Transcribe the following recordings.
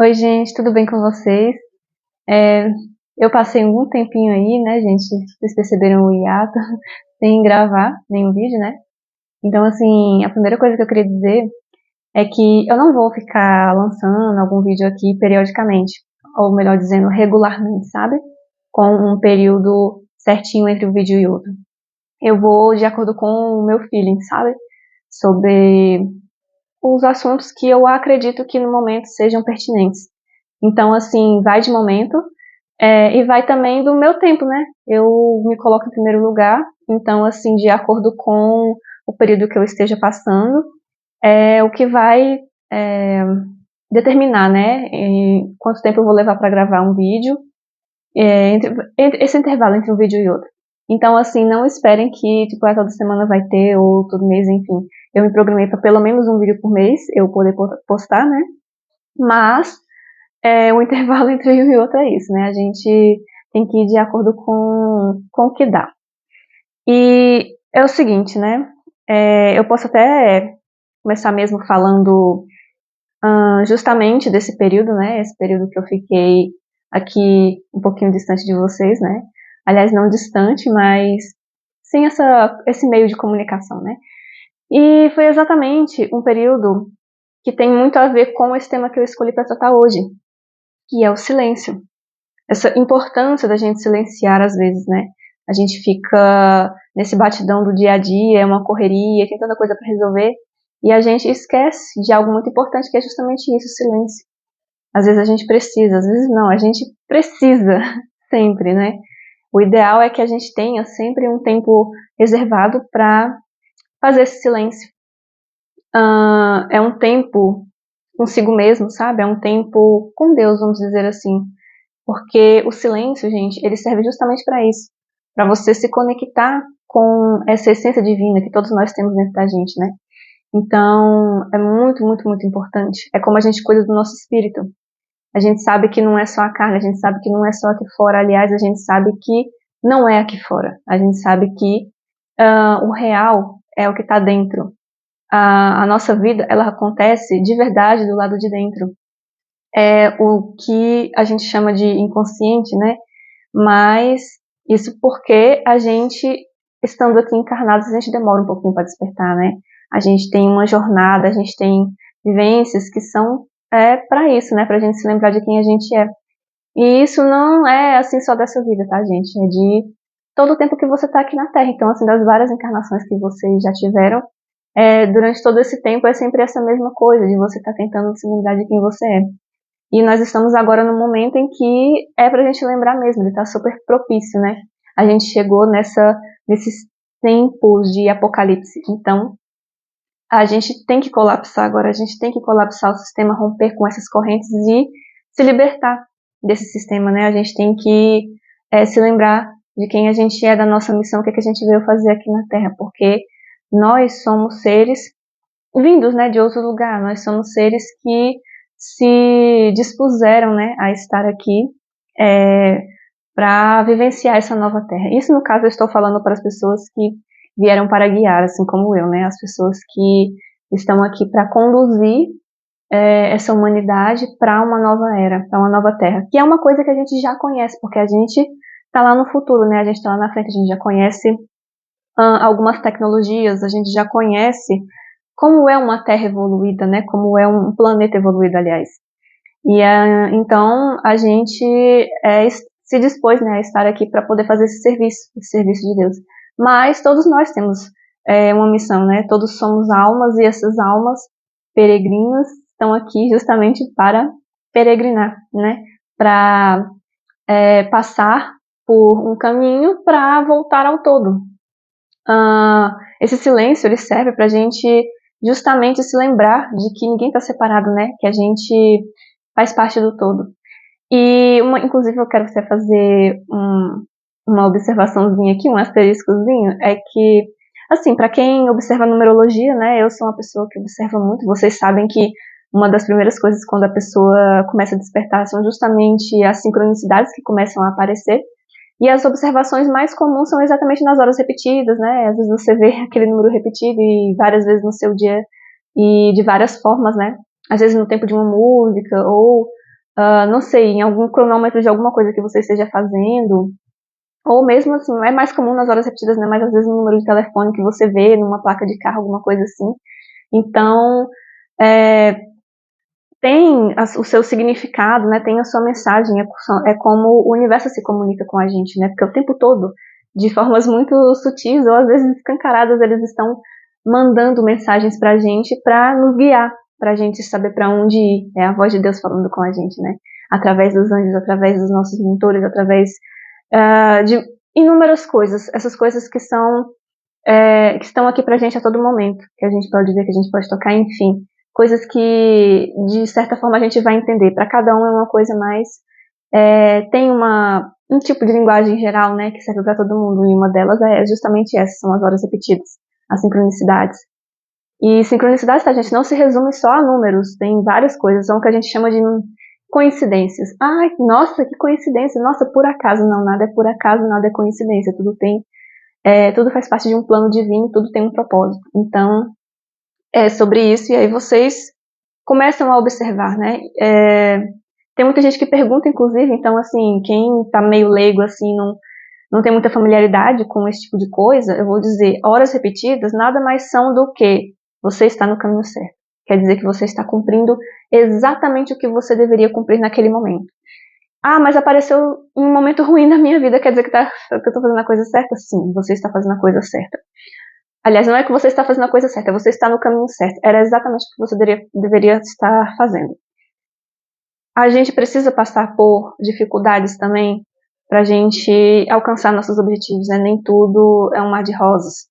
Oi, gente, tudo bem com vocês? É, eu passei algum tempinho aí, né, gente? Vocês perceberam o hiato, sem gravar nenhum vídeo, né? Então, assim, a primeira coisa que eu queria dizer é que eu não vou ficar lançando algum vídeo aqui periodicamente, ou melhor dizendo, regularmente, sabe? Com um período certinho entre um vídeo e outro. Eu vou de acordo com o meu feeling, sabe? Sobre os assuntos que eu acredito que no momento sejam pertinentes. Então, assim, vai de momento. E vai também do meu tempo, né? Eu me coloco em primeiro lugar, então, assim, de acordo com o período que eu esteja passando, é o que vai é, determinar, né? Quanto tempo eu vou levar para gravar um vídeo, entre esse intervalo entre um vídeo e outro. Então, assim, não esperem que, tipo, toda semana vai ter, ou todo mês, enfim. Eu me programei para pelo menos um vídeo por mês, eu poder postar, né? Mas o intervalo entre um e outro é isso, né? A gente tem que ir de acordo com o que dá. E é o seguinte, né? Eu posso até começar mesmo falando justamente desse período, né? Esse período que eu fiquei aqui um pouquinho distante de vocês, né? Aliás, não distante, mas sem esse meio de comunicação, né? E foi exatamente um período que tem muito a ver com esse tema que eu escolhi para tratar hoje, que é o silêncio. Essa importância da gente silenciar às vezes, né? A gente fica nesse batidão do dia a dia, é uma correria, tem tanta coisa para resolver, e a gente esquece de algo muito importante, que é justamente isso, o silêncio. Às vezes a gente precisa, às vezes não, a gente precisa sempre, né? O ideal é que a gente tenha sempre um tempo reservado para fazer esse silêncio. É um tempo consigo mesmo, sabe? É um tempo com Deus, vamos dizer assim. Porque o silêncio, gente, ele serve justamente para isso, para você se conectar com essa essência divina que todos nós temos dentro da gente, né? Então, é muito, muito, muito importante. É como a gente cuida do nosso espírito. A gente sabe que não é só a carne, a gente sabe que não é só aqui fora. Aliás, a gente sabe que não é aqui fora. A gente sabe que o real é o que está dentro. A nossa vida, ela acontece de verdade do lado de dentro. É o que a gente chama de inconsciente, né? Mas isso porque a gente, estando aqui encarnados, a gente demora um pouquinho para despertar, né? A gente tem uma jornada, a gente tem vivências que são para isso, né? Para a gente se lembrar de quem a gente é. E isso não é assim só dessa vida, tá, gente? É de todo o tempo que você está aqui na Terra. Então, assim, das várias encarnações que vocês já tiveram, durante todo esse tempo é sempre essa mesma coisa, de você estar tentando se lembrar de quem você é. E nós estamos agora no momento em que é pra gente lembrar mesmo, ele tá super propício, né? A gente chegou nesses tempos de apocalipse. Então, a gente tem que colapsar agora, a gente tem que colapsar o sistema, romper com essas correntes e se libertar desse sistema, né? A gente tem que se lembrar de quem a gente é, da nossa missão, o que a gente veio fazer aqui na Terra, porque nós somos seres vindos, né, de outro lugar. Nós somos seres que se dispuseram, né, a estar aqui para vivenciar essa nova terra. Isso, no caso, eu estou falando para as pessoas que vieram para guiar, assim como eu, né, as pessoas que estão aqui para conduzir essa humanidade para uma nova era, para uma nova terra, que é uma coisa que a gente já conhece, porque a gente está lá no futuro, né, a gente está lá na frente, a gente já conhece algumas tecnologias, a gente já conhece como é uma Terra evoluída, né? Como é um planeta evoluído, aliás. E então a gente se dispôs, né, a estar aqui para poder fazer esse serviço de Deus. Mas todos nós temos uma missão, né? Todos somos almas e essas almas peregrinas estão aqui justamente para peregrinar, né? Para passar por um caminho para voltar ao todo. Esse silêncio ele serve para a gente justamente se lembrar de que ninguém está separado, né? Que a gente faz parte do todo. E inclusive eu quero você fazer uma observaçãozinha aqui, um asteriscozinho, é que, assim, para quem observa numerologia, né? Eu sou uma pessoa que observa muito. Vocês sabem que uma das primeiras coisas quando a pessoa começa a despertar são justamente as sincronicidades que começam a aparecer. E as observações mais comuns são exatamente nas horas repetidas, né? Às vezes você vê aquele número repetido e várias vezes no seu dia e de várias formas, né? Às vezes no tempo de uma música ou não sei, em algum cronômetro de alguma coisa que você esteja fazendo, ou mesmo assim, é mais comum nas horas repetidas, né, mas às vezes no número de telefone que você vê numa placa de carro, alguma coisa assim. Então, tem o seu significado, né, tem a sua mensagem, é como o universo se comunica com a gente, né, porque o tempo todo, de formas muito sutis ou às vezes escancaradas, eles estão mandando mensagens pra gente para nos guiar, pra gente saber para onde ir. É a voz de Deus falando com a gente, né, através dos anjos, através dos nossos mentores, através de inúmeras coisas, essas coisas que estão aqui pra gente a todo momento, que a gente pode ver, que a gente pode tocar, enfim, coisas que de certa forma a gente vai entender. Para cada um é uma coisa mais, tem um tipo de linguagem geral, né, que serve para todo mundo, e uma delas é justamente essa, são as horas repetidas, as sincronicidades. E sincronicidades, tá, gente, não se resume só a números, tem várias coisas, são o que a gente chama de coincidências. Ai, nossa, que coincidência, nossa, por acaso, não, nada é por acaso, nada é coincidência, tudo faz parte de um plano divino, tudo tem um propósito. Então, é sobre isso, e aí vocês começam a observar, né? Tem muita gente que pergunta, inclusive, então, assim, quem tá meio leigo, assim, não tem muita familiaridade com esse tipo de coisa, eu vou dizer, horas repetidas nada mais são do que você está no caminho certo. Quer dizer que você está cumprindo exatamente o que você deveria cumprir naquele momento. Ah, mas apareceu um momento ruim na minha vida, quer dizer que eu estou fazendo a coisa certa? Sim, você está fazendo a coisa certa. Aliás, não é que você está fazendo a coisa certa, você está no caminho certo. Era exatamente o que você deveria estar fazendo. A gente precisa passar por dificuldades também para a gente alcançar nossos objetivos, né? Nem tudo é um mar de rosas.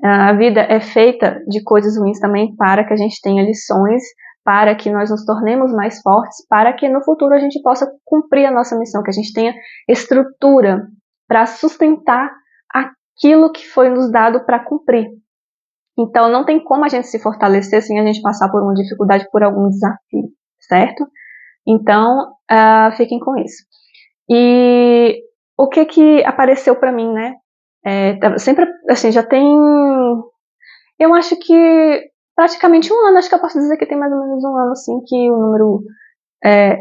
A vida é feita de coisas ruins também para que a gente tenha lições, para que nós nos tornemos mais fortes, para que no futuro a gente possa cumprir a nossa missão, que a gente tenha estrutura para sustentar aquilo que foi nos dado para cumprir. Então, não tem como a gente se fortalecer sem a gente passar por uma dificuldade, por algum desafio, certo? Então, fiquem com isso. E o que apareceu para mim, né? Sempre, assim, já tem, eu acho que praticamente um ano, acho que eu posso dizer que tem mais ou menos um ano, assim, que o número,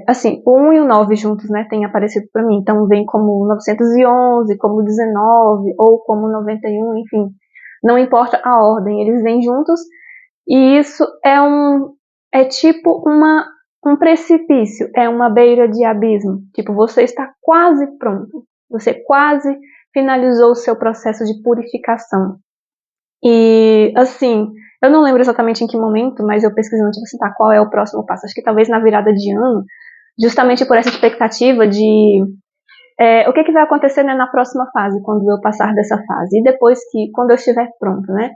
assim, o 1 e o 9 juntos, né, tem aparecido para mim. Então, vem como 911, como 19, ou como 91, enfim. Não importa a ordem, eles vêm juntos, e isso é tipo um precipício, é uma beira de abismo. Tipo, você está quase pronto, você quase finalizou o seu processo de purificação. E, assim, eu não lembro exatamente em que momento, mas eu pesquisando, tipo assim, tá, qual é o próximo passo? Acho que talvez na virada de ano, justamente por essa expectativa de o que vai acontecer, né, na próxima fase, quando eu passar dessa fase, e depois quando eu estiver pronto, né?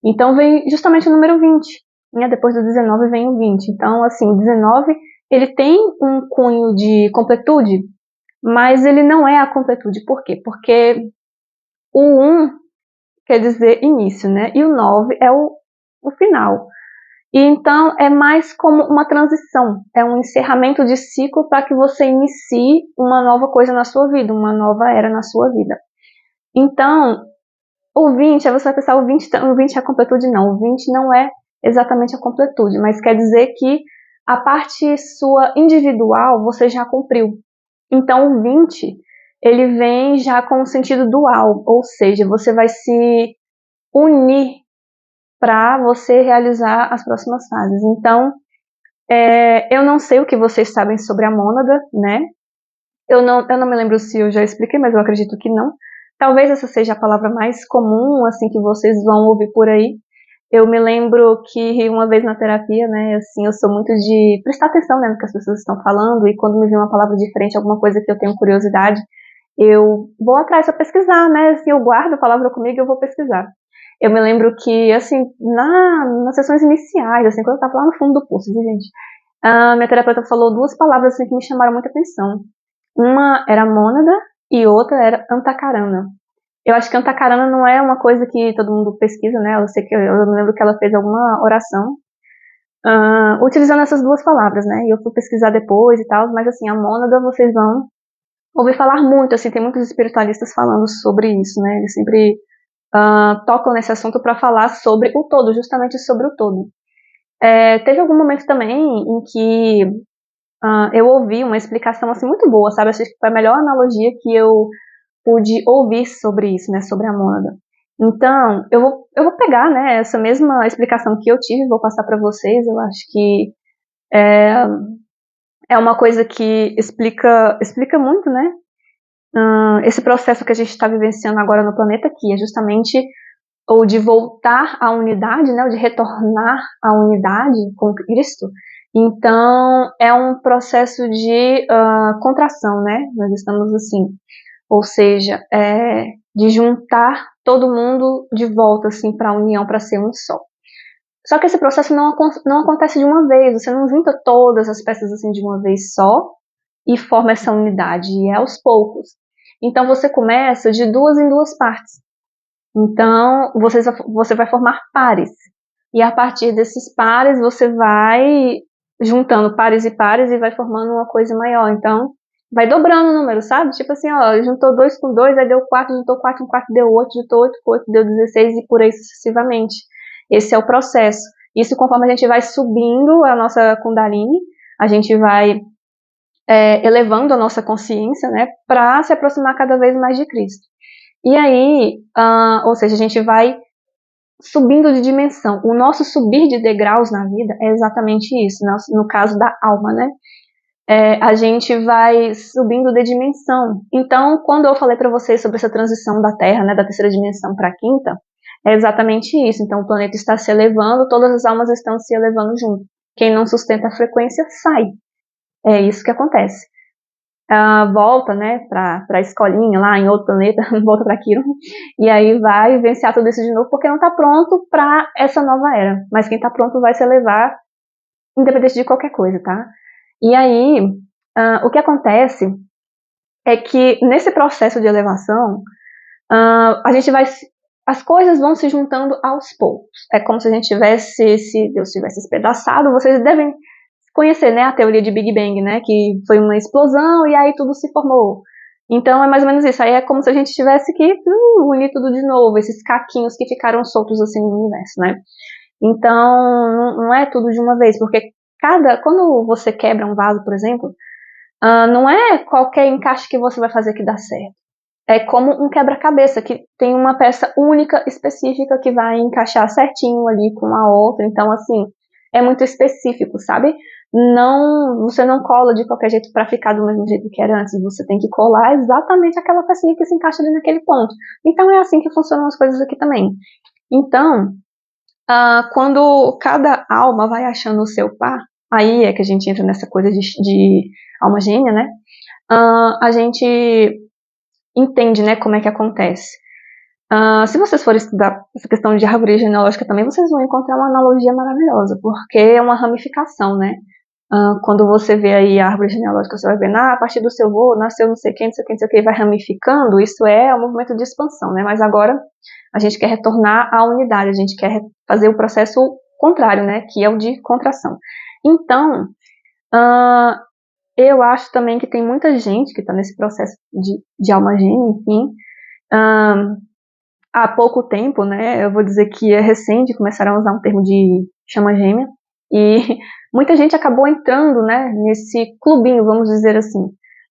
Então vem justamente o número 20, né? Depois do 19 vem o 20. Então, assim, o 19, ele tem um cunho de completude, mas ele não é a completude. Por quê? Porque o 1 quer dizer início, né? E o 9 é o final. E então é mais como uma transição, é um encerramento de ciclo para que você inicie uma nova coisa na sua vida, uma nova era na sua vida. Então, o 20, aí você vai pensar, o 20 é a completude? Não, o 20 não é exatamente a completude, mas quer dizer que a parte sua individual você já cumpriu. Então, o 20, ele vem já com o sentido dual, ou seja, você vai se unir para você realizar as próximas fases. Então, eu não sei o que vocês sabem sobre a mônada, né? Eu não me lembro se eu já expliquei, mas eu acredito que não. Talvez essa seja a palavra mais comum, assim, que vocês vão ouvir por aí. Eu me lembro que uma vez na terapia, né, assim, eu sou muito de prestar atenção, né, no que as pessoas estão falando, e quando me vem uma palavra diferente, alguma coisa que eu tenho curiosidade, eu vou atrás para pesquisar, né, assim, eu guardo a palavra comigo e eu vou pesquisar. Eu me lembro que, assim, nas sessões iniciais, assim, quando eu estava lá no fundo do poço, gente, a minha terapeuta falou duas palavras, assim, que me chamaram muita atenção. Uma era mônada e outra era antacarana. Eu acho que antacarana não é uma coisa que todo mundo pesquisa, né? Eu me lembro que ela fez alguma oração utilizando essas duas palavras, né? E eu fui pesquisar depois e tal, mas assim, a mônada vocês vão ouvir falar muito, assim, tem muitos espiritualistas falando sobre isso, né? Eles sempre tocam nesse assunto para falar sobre o todo, justamente sobre o todo. Teve algum momento também em que eu ouvi uma explicação assim muito boa, sabe? Acho que foi a melhor analogia que eu pude ouvir sobre isso, né? Sobre a mônada. Então, eu vou pegar, né, essa mesma explicação que eu tive e vou passar para vocês. Eu acho que é uma coisa que explica muito, né? Esse processo que a gente está vivenciando agora no planeta aqui é justamente ou de voltar à unidade, né, ou de retornar à unidade com Cristo. Então, é um processo de contração, né? Nós estamos assim, ou seja, de juntar todo mundo de volta assim para a união, para ser um só. Só que esse processo não acontece de uma vez, você não junta todas as peças assim de uma vez só e forma essa unidade, e é aos poucos. Então você começa de duas em duas partes. Então você vai formar pares, e a partir desses pares você vai juntando pares e vai formando uma coisa maior. Então vai dobrando o número, sabe? Tipo assim, ó, juntou 2 com 2, aí deu 4, juntou 4 com 4, deu 8, juntou 8 com 8, deu 16 e por aí sucessivamente. Esse é o processo. Isso conforme a gente vai subindo a nossa Kundalini, a gente vai elevando a nossa consciência, né, para se aproximar cada vez mais de Cristo. E aí, ou seja, a gente vai subindo de dimensão. O nosso subir de degraus na vida é exatamente isso, no caso da alma, né? A gente vai subindo de dimensão. Então, quando eu falei para vocês sobre essa transição da Terra, né, da terceira dimensão para a quinta, é exatamente isso. Então, o planeta está se elevando, todas as almas estão se elevando junto. Quem não sustenta a frequência sai. É isso que acontece. Volta, né, para a escolinha lá em outro planeta, volta para aquilo, e aí vai vivenciar tudo isso de novo, porque não está pronto para essa nova era. Mas quem está pronto vai se elevar, independente de qualquer coisa, tá? E aí, o que acontece é que nesse processo de elevação, a gente vai, as coisas vão se juntando aos poucos. É como se a gente tivesse, se Deus tivesse espedaçado. Vocês devem conhecer, né, a teoria de Big Bang, né, que foi uma explosão e aí tudo se formou. Então é mais ou menos isso. Aí é como se a gente tivesse que unir tudo de novo, esses caquinhos que ficaram soltos assim no universo, né? Então não é tudo de uma vez, porque quando você quebra um vaso, por exemplo, não é qualquer encaixe que você vai fazer que dá certo. É como um quebra-cabeça, que tem uma peça única, específica, que vai encaixar certinho ali com a outra. Então, assim, é muito específico, sabe? Você não cola de qualquer jeito para ficar do mesmo jeito que era antes. Você tem que colar exatamente aquela pecinha que se encaixa ali naquele ponto. Então, é assim que funcionam as coisas aqui também. Então, quando cada alma vai achando o seu par, aí é que a gente entra nessa coisa de alma gêmea, né? A gente entende, né, como é que acontece. Se vocês forem estudar essa questão de árvore genealógica também, vocês vão encontrar uma analogia maravilhosa, porque é uma ramificação, né? Quando você vê aí a árvore genealógica, você vai ver, a partir do seu avô, nasceu não sei quem, não sei quem, não sei quem, vai ramificando. Isso é um movimento de expansão, né? Mas agora a gente quer retornar à unidade, a gente quer fazer o processo contrário, né? Que é o de contração. Então, eu acho também que tem muita gente que está nesse processo de alma gêmea, enfim. Há pouco tempo, né, eu vou dizer que é recente, começaram a usar um termo de chama gêmea, e muita gente acabou entrando, né, nesse clubinho, vamos dizer assim,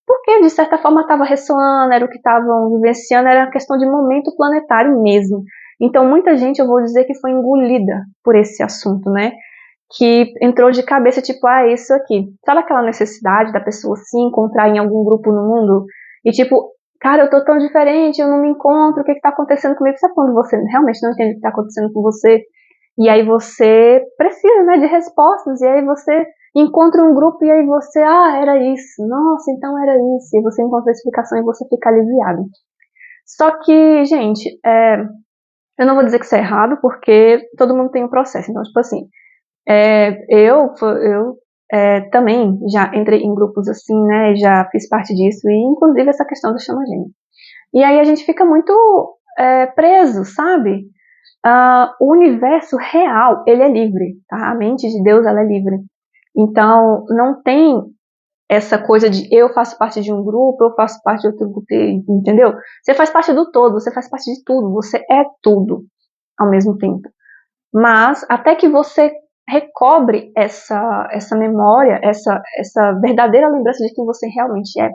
porque de certa forma estava ressoando, era o que estavam vivenciando, era questão de momento planetário mesmo. Então muita gente, eu vou dizer que foi engolida por esse assunto, né, que entrou de cabeça, tipo, isso aqui. Sabe aquela necessidade da pessoa se encontrar em algum grupo no mundo? E tipo, cara, eu tô tão diferente, eu não me encontro, o que tá acontecendo comigo? Sabe quando você realmente não entende o que tá acontecendo com você? E aí você precisa, né, de respostas, e aí você encontra um grupo e aí você, era isso, nossa, então era isso, e você encontra a explicação e você fica aliviado. Só que, gente, eu não vou dizer que isso é errado, porque todo mundo tem um processo, então, tipo assim, eu também já entrei em grupos assim, né, já fiz parte disso, e inclusive essa questão do chama gêmea. E aí a gente fica muito preso, sabe? O universo real, ele é livre, tá? A mente de Deus, ela é livre. Então, não tem essa coisa de eu faço parte de um grupo, eu faço parte de outro grupo, entendeu? Você faz parte do todo, você faz parte de tudo, você é tudo ao mesmo tempo. Mas, até que você recobre essa memória, essa verdadeira lembrança de quem você realmente é.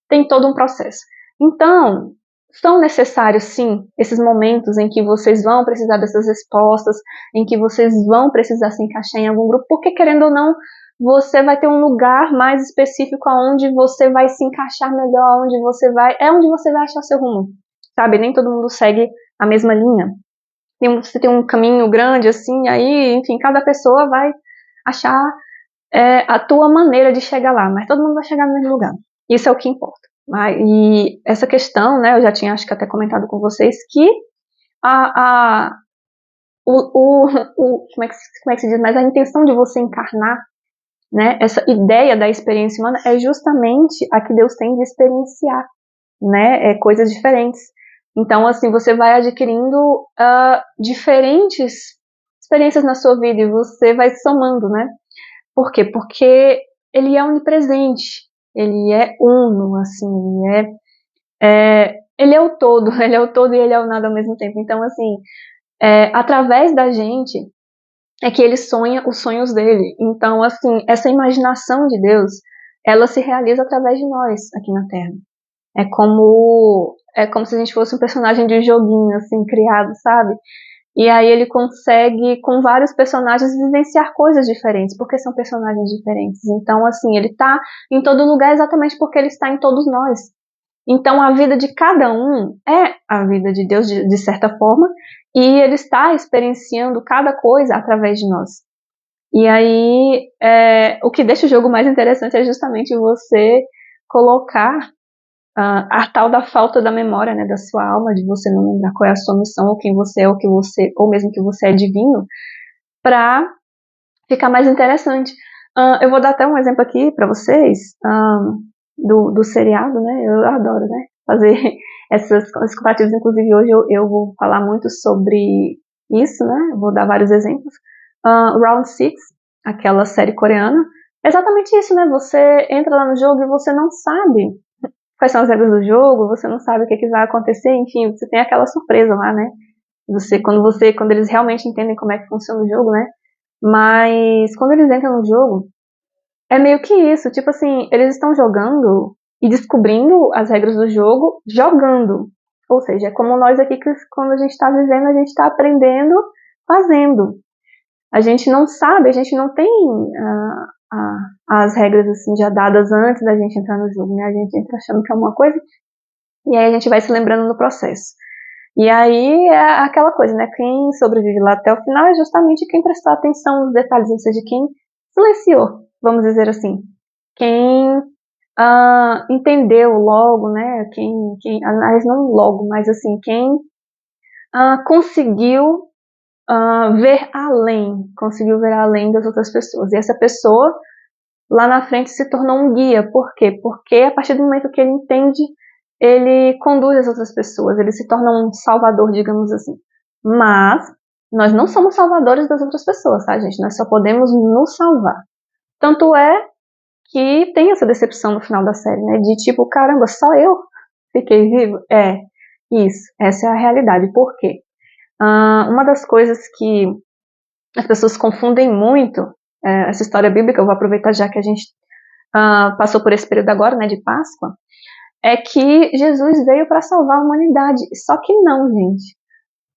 Tem todo um processo. Então, são necessários, sim, esses momentos em que vocês vão precisar dessas respostas, em que vocês vão precisar se encaixar em algum grupo, porque, querendo ou não, você vai ter um lugar mais específico onde você vai se encaixar melhor, onde você vai achar seu rumo, sabe? Nem todo mundo segue a mesma linha. Você tem um caminho grande, assim, aí, enfim, cada pessoa vai achar a tua maneira de chegar lá, mas todo mundo vai chegar no mesmo lugar. Isso é o que importa. E essa questão, né, eu já tinha, acho que até comentado com vocês, que como é que se diz, mas a intenção de você encarnar, né, essa ideia da experiência humana é justamente a que Deus tem de experienciar, né, coisas diferentes. Então, assim, você vai adquirindo diferentes experiências na sua vida e você vai somando, né? Por quê? Porque ele é onipresente, ele é uno, assim, ele é o todo, ele é o todo e ele é o nada ao mesmo tempo. Então, assim, através da gente é que ele sonha os sonhos dele. Então, assim, essa imaginação de Deus, ela se realiza através de nós aqui na Terra. É como se a gente fosse um personagem de um joguinho, assim, criado, sabe? E aí ele consegue, com vários personagens, vivenciar coisas diferentes, porque são personagens diferentes. Então, assim, ele tá em todo lugar exatamente porque ele está em todos nós. Então, a vida de cada um é a vida de Deus, de certa forma, e ele está experienciando cada coisa através de nós. E aí, o que deixa o jogo mais interessante é justamente você colocar a tal da falta da memória, né, da sua alma, de você não lembrar qual é a sua missão, ou quem você é, ou mesmo que você é divino, para ficar mais interessante. Eu vou dar até um exemplo aqui para vocês do seriado, né? Eu adoro, né, fazer esses comparativos. Inclusive hoje eu vou falar muito sobre isso, né? Eu vou dar vários exemplos. Round Six, aquela série coreana, é exatamente isso, né? Você entra lá no jogo e você não sabe quais são as regras do jogo, você não sabe o que vai acontecer, enfim, você tem aquela surpresa lá, né? Quando eles realmente entendem como é que funciona o jogo, né? Mas quando eles entram no jogo, é meio que isso, tipo assim, eles estão jogando e descobrindo as regras do jogo, jogando. Ou seja, é como nós aqui que quando a gente está vivendo, a gente está aprendendo, fazendo. A gente não sabe, a gente não tem as regras assim já dadas antes da gente entrar no jogo, né? A gente entra achando que é uma coisa e aí a gente vai se lembrando no processo. E aí é aquela coisa, né? Quem sobrevive lá até o final é justamente quem prestou atenção nos detalhes, ou seja, quem silenciou, vamos dizer assim. Quem entendeu logo, né? Aliás, não logo, mas assim, quem conseguiu conseguiu ver além das outras pessoas. E essa pessoa, lá na frente, se tornou um guia. Por quê? Porque a partir do momento que ele entende, ele conduz as outras pessoas, ele se torna um salvador, digamos assim. Mas nós não somos salvadores das outras pessoas, tá, gente? Nós só podemos nos salvar. Tanto é que tem essa decepção no final da série, né? De tipo, caramba, só eu fiquei vivo? Isso, essa é a realidade. Por quê? Uma das coisas que as pessoas confundem muito, essa história bíblica, eu vou aproveitar já que a gente passou por esse período agora, né, de Páscoa, é que Jesus veio para salvar a humanidade. Só que não, gente.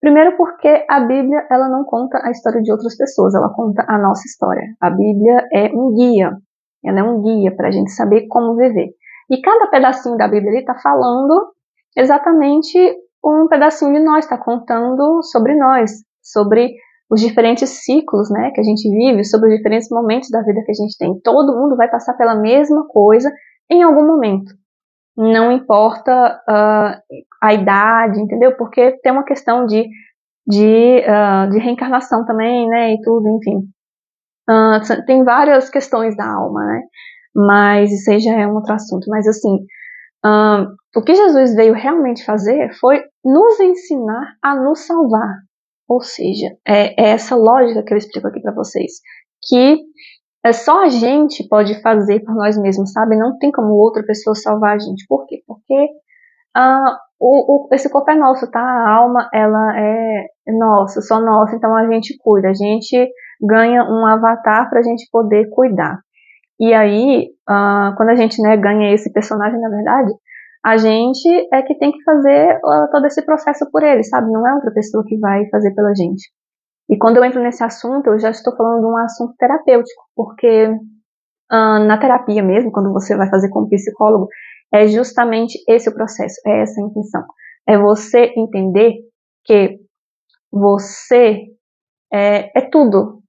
Primeiro porque a Bíblia, ela não conta a história de outras pessoas, ela conta a nossa história. A Bíblia é um guia, ela é um guia para a gente saber como viver. E cada pedacinho da Bíblia está falando exatamente um pedacinho de nós, está contando sobre nós, sobre os diferentes ciclos, né, que a gente vive, sobre os diferentes momentos da vida que a gente tem. Todo mundo vai passar pela mesma coisa em algum momento. Não importa a idade, entendeu? Porque tem uma questão de reencarnação também, né, e tudo, enfim. Tem várias questões da alma, né, mas isso aí já é um outro assunto. Mas assim, o que Jesus veio realmente fazer foi nos ensinar a nos salvar. Ou seja, é essa lógica que eu explico aqui para vocês, que só a gente pode fazer por nós mesmos, sabe? Não tem como outra pessoa salvar a gente. Por quê? Porque esse corpo é nosso, tá? A alma, ela é nossa, só nossa, então a gente cuida. A gente ganha um avatar para a gente poder cuidar. E aí, quando a gente, né, ganha esse personagem, na verdade, a gente é que tem que fazer todo esse processo por ele, sabe? Não é outra pessoa que vai fazer pela gente. E quando eu entro nesse assunto, eu já estou falando de um assunto terapêutico, porque na terapia mesmo, quando você vai fazer com um psicólogo, é justamente esse o processo, é essa a intenção. É você entender que você é tudo,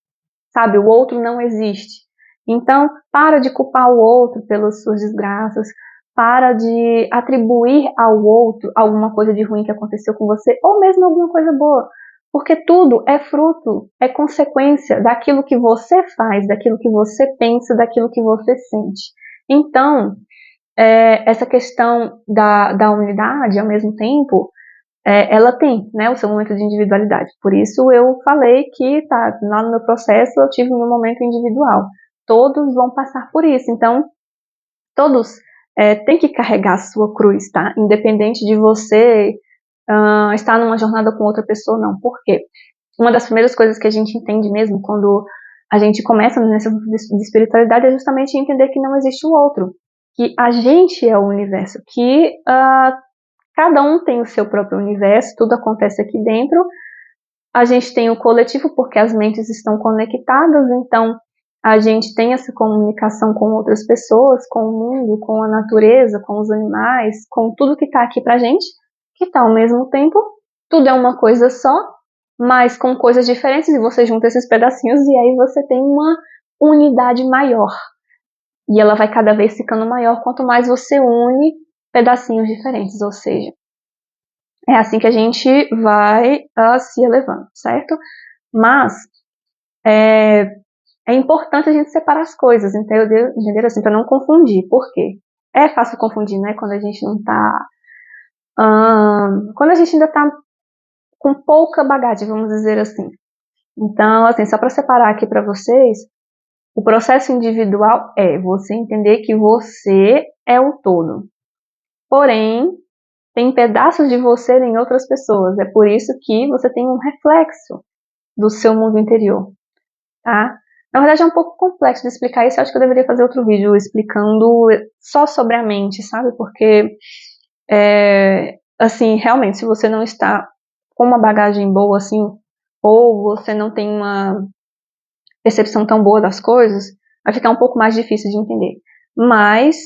sabe? O outro não existe. Então, para de culpar o outro pelas suas desgraças, para de atribuir ao outro alguma coisa de ruim que aconteceu com você, ou mesmo alguma coisa boa. Porque tudo é fruto, é consequência daquilo que você faz, daquilo que você pensa, daquilo que você sente. Então, essa questão da unidade, ao mesmo tempo, ela tem, né, o seu momento de individualidade. Por isso eu falei que lá no meu processo eu tive o meu momento individual. Todos vão passar por isso. Então, todos têm que carregar a sua cruz, tá? Independente de você estar numa jornada com outra pessoa, não. Por quê? Uma das primeiras coisas que a gente entende mesmo quando a gente começa nessa de espiritualidade é justamente entender que não existe o outro. Que a gente é o universo. Que cada um tem o seu próprio universo, tudo acontece aqui dentro. A gente tem o coletivo porque as mentes estão conectadas, então a gente tem essa comunicação com outras pessoas, com o mundo, com a natureza, com os animais, com tudo que está aqui pra gente, que está ao mesmo tempo. Tudo é uma coisa só, mas com coisas diferentes, e você junta esses pedacinhos e aí você tem uma unidade maior. E ela vai cada vez ficando maior quanto mais você une pedacinhos diferentes, ou seja, é assim que a gente vai se elevando, certo? Mas é importante a gente separar as coisas, entender assim, para não confundir. Por quê? É fácil confundir, né? Quando a gente não tá. Quando a gente ainda tá com pouca bagagem, vamos dizer assim. Então, assim, só para separar aqui para vocês, o processo individual é você entender que você é o todo. Porém, tem pedaços de você em outras pessoas. É por isso que você tem um reflexo do seu mundo interior, tá? Na verdade é um pouco complexo de explicar isso, eu acho que eu deveria fazer outro vídeo explicando só sobre a mente, sabe? Porque, assim, realmente, se você não está com uma bagagem boa, assim, ou você não tem uma percepção tão boa das coisas, vai ficar um pouco mais difícil de entender. Mas,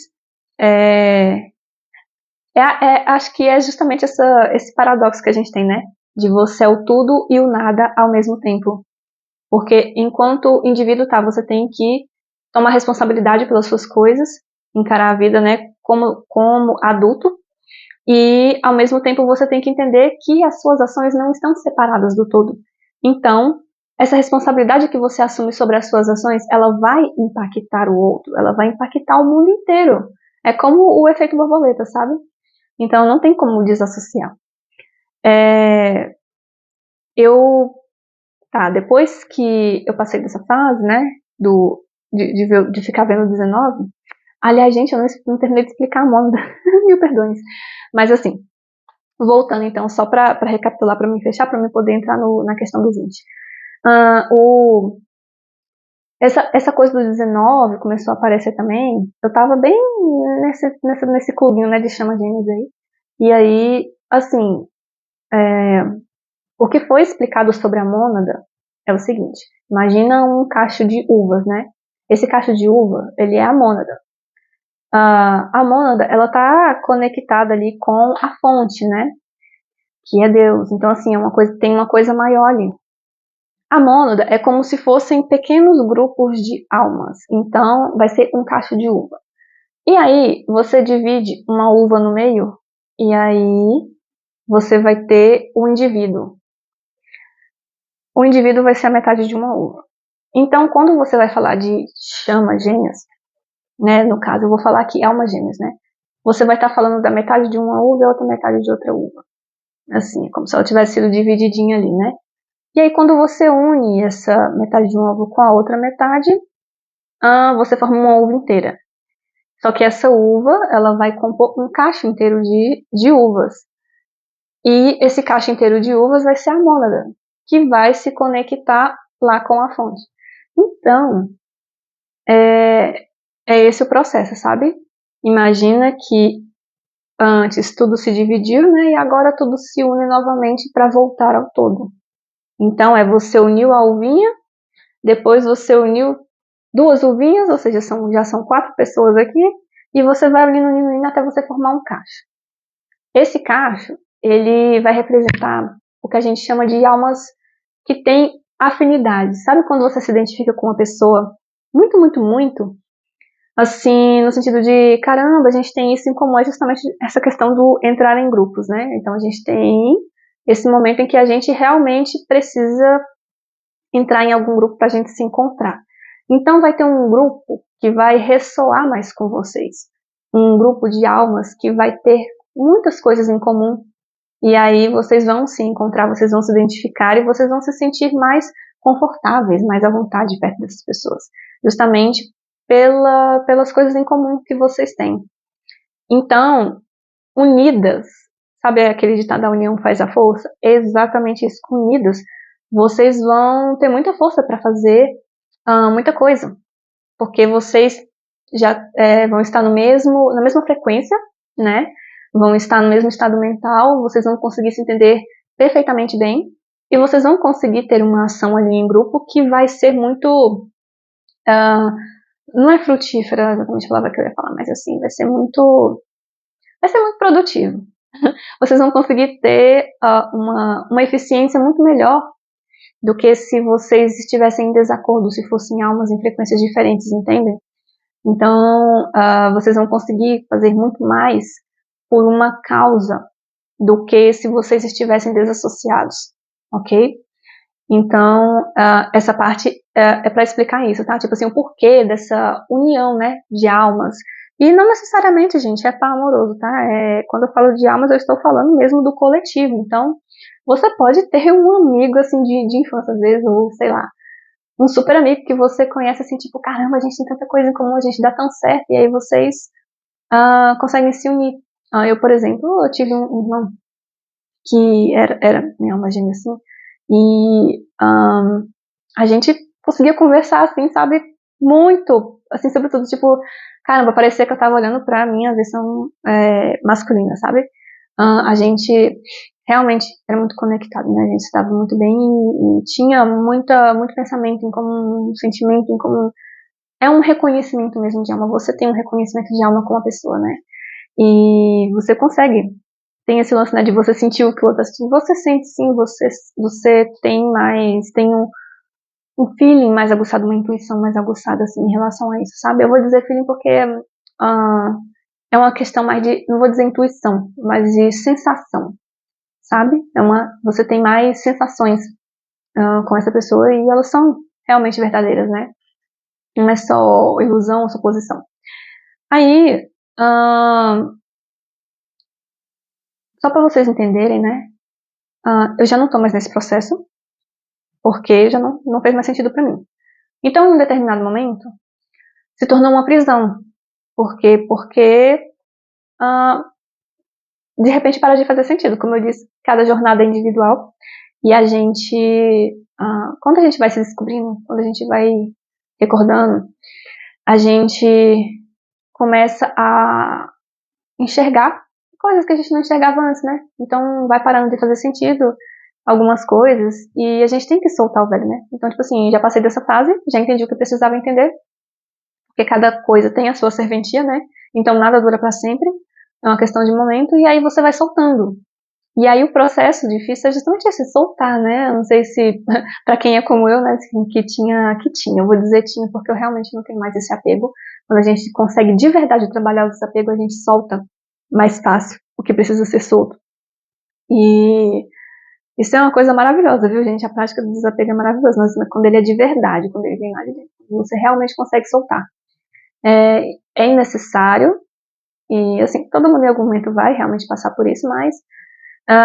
acho que é justamente esse paradoxo que a gente tem, né? De você é o tudo e o nada ao mesmo tempo. Porque enquanto indivíduo, você tem que tomar responsabilidade pelas suas coisas, encarar a vida, né, como adulto, e ao mesmo tempo você tem que entender que as suas ações não estão separadas do todo. Então, essa responsabilidade que você assume sobre as suas ações, ela vai impactar o outro, ela vai impactar o mundo inteiro. É como o efeito borboleta, sabe? Então não tem como desassociar. Depois que eu passei dessa fase, né, de ficar vendo 19, aliás, gente, eu não terminei de explicar a Mônica, mil perdões, mas assim, voltando então, só para recapitular, para me fechar, para me poder entrar na questão do 20. Essa coisa do 19 começou a aparecer também, eu tava bem nesse clubinho, né, de chama gêmeos aí, e aí, assim, o que foi explicado sobre a mônada é o seguinte, imagina um cacho de uvas, né? Esse cacho de uva, ele é a mônada. A mônada, ela tá conectada ali com a fonte, né? Que é Deus. Então, assim, tem uma coisa maior ali. A mônada é como se fossem pequenos grupos de almas. Então, vai ser um cacho de uva. E aí, você divide uma uva no meio, e aí você vai ter o indivíduo. O indivíduo vai ser a metade de uma uva. Então, quando você vai falar de chamas gêmeas, né, no caso, eu vou falar aqui almas gêmeas, né? Você vai estar falando da metade de uma uva e a outra metade de outra uva. Assim, como se ela tivesse sido divididinha ali, né? E aí, quando você une essa metade de uma uva com a outra metade, você forma uma uva inteira. Só que essa uva, ela vai compor um cacho inteiro de uvas. E esse cacho inteiro de uvas vai ser a mônada, que vai se conectar lá com a fonte. Então, é esse o processo, sabe? Imagina que antes tudo se dividiu, né? E agora tudo se une novamente para voltar ao todo. Então, você uniu a uvinha, depois você uniu duas uvinhas, ou seja, já são 4 pessoas aqui, e você vai unindo até você formar um cacho. Esse cacho, ele vai representar o que a gente chama de almas que têm afinidade. Sabe quando você se identifica com uma pessoa muito, muito, muito? Assim, no sentido de, caramba, a gente tem isso em comum, é justamente essa questão do entrar em grupos, né? Então a gente tem esse momento em que a gente realmente precisa entrar em algum grupo para a gente se encontrar. Então vai ter um grupo que vai ressoar mais com vocês. Um grupo de almas que vai ter muitas coisas em comum. E aí vocês vão se encontrar, vocês vão se identificar e vocês vão se sentir mais confortáveis, mais à vontade perto dessas pessoas. Justamente pelas coisas em comum que vocês têm. Então, unidas, sabe aquele ditado da união faz a força? É exatamente isso, unidas, vocês vão ter muita força para fazer muita coisa, porque vocês já vão estar na mesma frequência, né? Vão estar no mesmo estado mental, vocês vão conseguir se entender perfeitamente bem, e vocês vão conseguir ter uma ação ali em grupo que vai ser muito... não é frutífera exatamente a palavra que eu ia falar, mas assim, vai ser muito produtivo. Vocês vão conseguir ter uma eficiência muito melhor do que se vocês estivessem em desacordo, se fossem almas em frequências diferentes, entendem? Então, vocês vão conseguir fazer muito mais por uma causa do que se vocês estivessem desassociados, ok? Então, essa parte é para explicar isso, tá? Tipo assim, o porquê dessa união, né, de almas. E não necessariamente, gente, é par amoroso, tá? Quando eu falo de almas, eu estou falando mesmo do coletivo. Então, você pode ter um amigo, assim, de infância, às vezes, ou sei lá, um super amigo que você conhece, assim, tipo, caramba, a gente tem tanta coisa em comum, a gente dá tão certo, e aí vocês conseguem se unir. Eu, por exemplo, eu tive um irmão que era minha alma gêmea, assim, e a gente conseguia conversar, assim, sabe, muito, assim, sobretudo, tipo, caramba, parecia que eu tava olhando pra minha versão masculina, sabe? A gente realmente era muito conectado, né? A gente estava muito bem e tinha muito pensamento em comum, sentimento em comum. É um reconhecimento mesmo de alma. Você tem um reconhecimento de alma com a pessoa, né? E você consegue. Tem esse lance, né, de você sentir o que o outro tá sentindo. Você sente sim, você tem um feeling mais aguçado, uma intuição mais aguçada, assim, em relação a isso, sabe? Eu vou dizer feeling porque é uma questão mais de, não vou dizer intuição, mas de sensação, sabe? Você tem mais sensações com essa pessoa e elas são realmente verdadeiras, né? Não é só ilusão ou suposição. Aí, só para vocês entenderem, né? Eu já não tô mais nesse processo, porque já não fez mais sentido para mim. Então, em um determinado momento, se tornou uma prisão. Por quê? Porque de repente para de fazer sentido. Como eu disse, cada jornada é individual e a gente, quando a gente vai se descobrindo, quando a gente vai recordando, a gente começa a enxergar coisas que a gente não enxergava antes, né? Então vai parando de fazer sentido algumas coisas e a gente tem que soltar o velho, né? Então, tipo assim, já passei dessa fase, já entendi o que eu precisava entender, porque cada coisa tem a sua serventia, né? Então nada dura para sempre, é uma questão de momento, e aí você vai soltando. E aí o processo difícil é justamente esse, soltar, né? Eu não sei se, para quem é como eu, né, assim, que tinha, eu vou dizer tinha, porque eu realmente não tenho mais esse apego. Quando a gente consegue de verdade trabalhar o desapego, a gente solta mais fácil o que precisa ser solto. E isso é uma coisa maravilhosa, viu, gente? A prática do desapego é maravilhosa, mas quando ele é de verdade, quando ele vem lá de dentro, você realmente consegue soltar. É necessário, e assim, todo mundo em algum momento vai realmente passar por isso, mas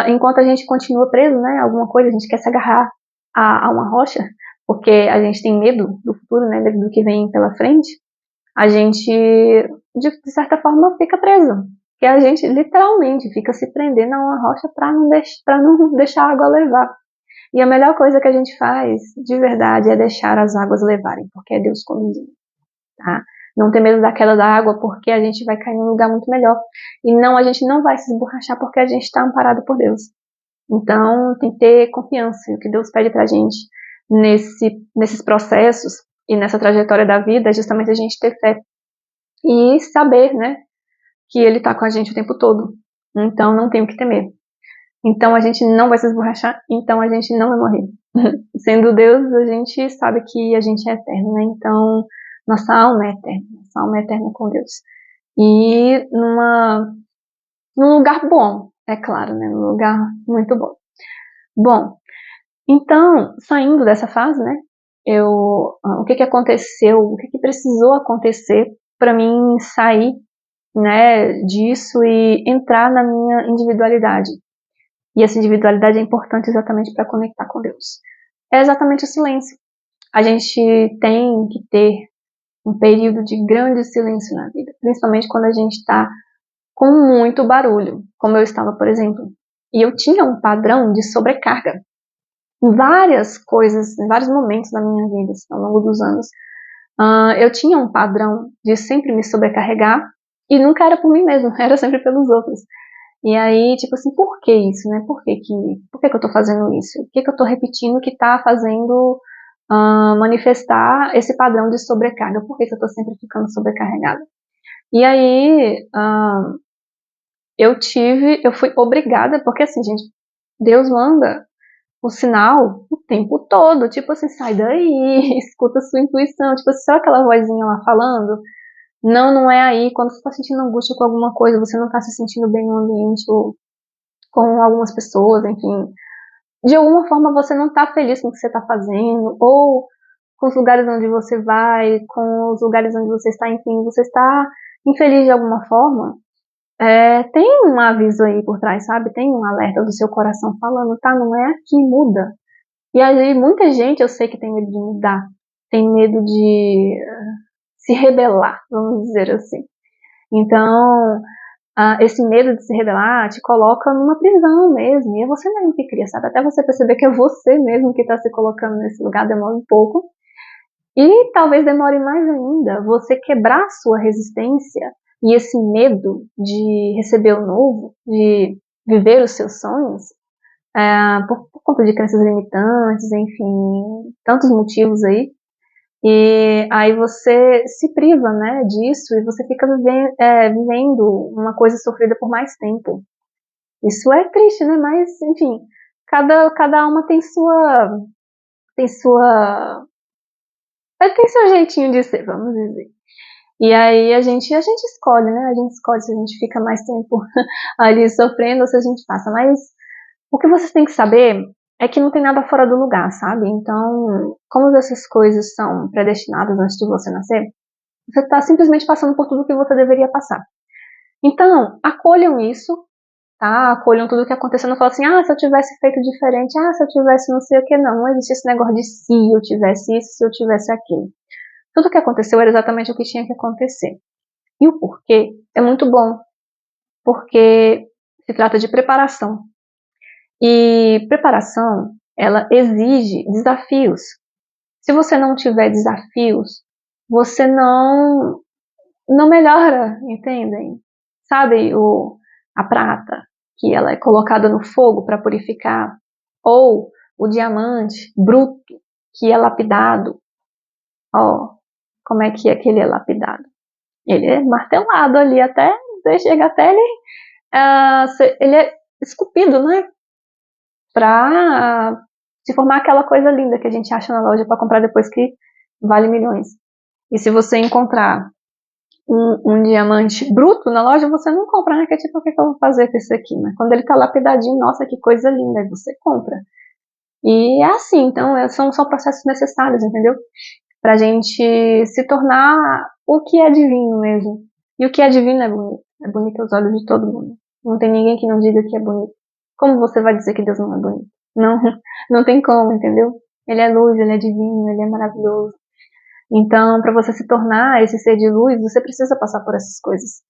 enquanto a gente continua preso, né, a alguma coisa, a gente quer se agarrar a uma rocha, porque a gente tem medo do futuro, né, medo do que vem pela frente, a gente, de certa forma, fica preso. Porque a gente literalmente fica se prendendo a uma rocha para não deixar a água levar. E a melhor coisa que a gente faz, de verdade, é deixar as águas levarem, porque é Deus conduzindo, tá? Não ter medo da queda da água, porque a gente vai cair num lugar muito melhor. E não, a gente não vai se esborrachar, porque a gente está amparado por Deus. Então, tem que ter confiança. E o que Deus pede pra gente nesses processos e nessa trajetória da vida é justamente a gente ter fé. E saber, né, que Ele tá com a gente o tempo todo. Então, não tem o que temer. Então, a gente não vai se esborrachar. Então, a gente não vai morrer. Sendo Deus, a gente sabe que a gente é eterno, né? Então, nossa alma é eterna. Nossa alma é eterna com Deus. E num lugar bom, é claro, né? Num lugar muito bom. Bom, então, saindo dessa fase, né? O que aconteceu, o que precisou acontecer para mim sair, né, disso e entrar na minha individualidade. E essa individualidade é importante exatamente para conectar com Deus. É exatamente o silêncio. A gente tem que ter um período de grande silêncio na vida, principalmente quando a gente está com muito barulho, como eu estava, por exemplo. E eu tinha um padrão de sobrecarga. Em várias coisas, em vários momentos da minha vida, assim, ao longo dos anos, eu tinha um padrão de sempre me sobrecarregar e nunca era por mim mesmo, era sempre pelos outros. E aí, tipo assim, por que isso, né? Por que eu tô fazendo isso? O que eu tô repetindo que tá fazendo manifestar esse padrão de sobrecarga? Por que eu tô sempre ficando sobrecarregada? E aí, eu fui obrigada, porque assim, gente, Deus manda o sinal o tempo todo, tipo assim, sai daí, escuta a sua intuição, tipo assim, sabe aquela vozinha lá falando? Não, não é aí, quando você tá sentindo angústia com alguma coisa, você não tá se sentindo bem no ambiente, ou com algumas pessoas, enfim, de alguma forma você não tá feliz com o que você tá fazendo, ou com os lugares onde você vai, com os lugares onde você está, enfim, você está infeliz de alguma forma, tem um aviso aí por trás, sabe? Tem um alerta do seu coração falando, tá, não é aqui, muda. E aí muita gente eu sei que tem medo de mudar, tem medo de se rebelar, vamos dizer assim. Então, esse medo de se rebelar te coloca numa prisão mesmo, e é você mesmo que cria, sabe? Até você perceber que é você mesmo que está se colocando nesse lugar, demora um pouco. E talvez demore mais ainda você quebrar sua resistência e esse medo de receber o novo, de viver os seus sonhos, por conta de crenças limitantes, enfim, tantos motivos aí. E aí você se priva, né, disso e você fica vivendo uma coisa sofrida por mais tempo. Isso é triste, né? Mas, enfim, cada alma tem sua, tem seu jeitinho de ser, vamos dizer. E aí a gente escolhe, né? A gente escolhe se a gente fica mais tempo ali sofrendo ou se a gente passa. Mas o que vocês têm que saber é que não tem nada fora do lugar, sabe? Então, como essas coisas são predestinadas antes de você nascer, você está simplesmente passando por tudo que você deveria passar. Então, acolham isso, tá? Acolham tudo o que aconteceu. Não falam assim, se eu tivesse feito diferente, se eu tivesse não sei o que, não. Não existe esse negócio de se eu tivesse isso, se eu tivesse aquilo. Tudo o que aconteceu era exatamente o que tinha que acontecer. E o porquê é muito bom, porque se trata de preparação. E preparação, ela exige desafios. Se você não tiver desafios, você não melhora, entendem? Sabe a prata, que ela é colocada no fogo para purificar, ou o diamante bruto, que é lapidado. Como é que ele é lapidado? Ele é martelado ali até, chega até ele é esculpido, né? Pra se formar aquela coisa linda que a gente acha na loja para comprar depois que vale milhões. E se você encontrar um diamante bruto na loja, você não compra, né? Que é tipo, o que eu vou fazer com esse aqui? Mas quando ele tá lapidadinho, nossa, que coisa linda, aí você compra. E é assim, então, são processos necessários, entendeu? Pra gente se tornar o que é divino mesmo. E o que é divino é bonito. É bonito aos olhos de todo mundo. Não tem ninguém que não diga que é bonito. Como você vai dizer que Deus não é bonito? Não, não tem como, entendeu? Ele é luz, ele é divino, ele é maravilhoso. Então, para você se tornar esse ser de luz, você precisa passar por essas coisas,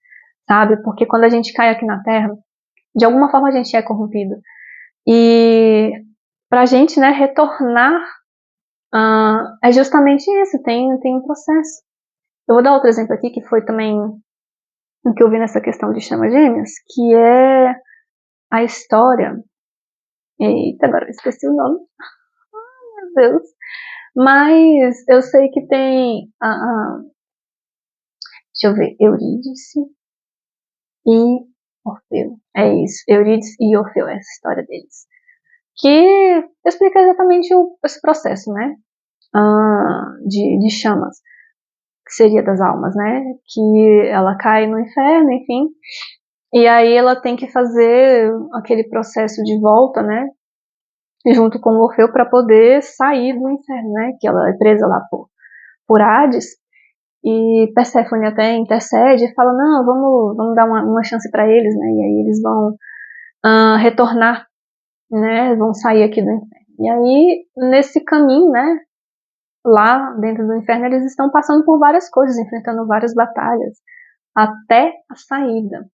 sabe? Porque quando a gente cai aqui na Terra, de alguma forma a gente é corrompido. E pra gente, né, retornar, é justamente isso, tem um processo. Eu vou dar outro exemplo aqui, que foi também o que eu vi nessa questão de chamas gêmeas, que é a história. Eita, agora eu esqueci o nome, meu Deus. Mas eu sei que tem deixa eu ver, Eurídice e Orfeu. É isso, Eurídice e Orfeu, essa história deles. Que explica exatamente esse processo, né? De chamas, que seria das almas, né? Que ela cai no inferno, enfim. E aí ela tem que fazer aquele processo de volta, né? Junto com o Orfeu para poder sair do inferno, né? Que ela é presa lá por Hades. E Perséfone até intercede e fala, não, vamos dar uma chance para eles, né? E aí eles vão retornar, né? Vão sair aqui do inferno. E aí, nesse caminho, né? Lá dentro do inferno, eles estão passando por várias coisas, enfrentando várias batalhas, até a saída.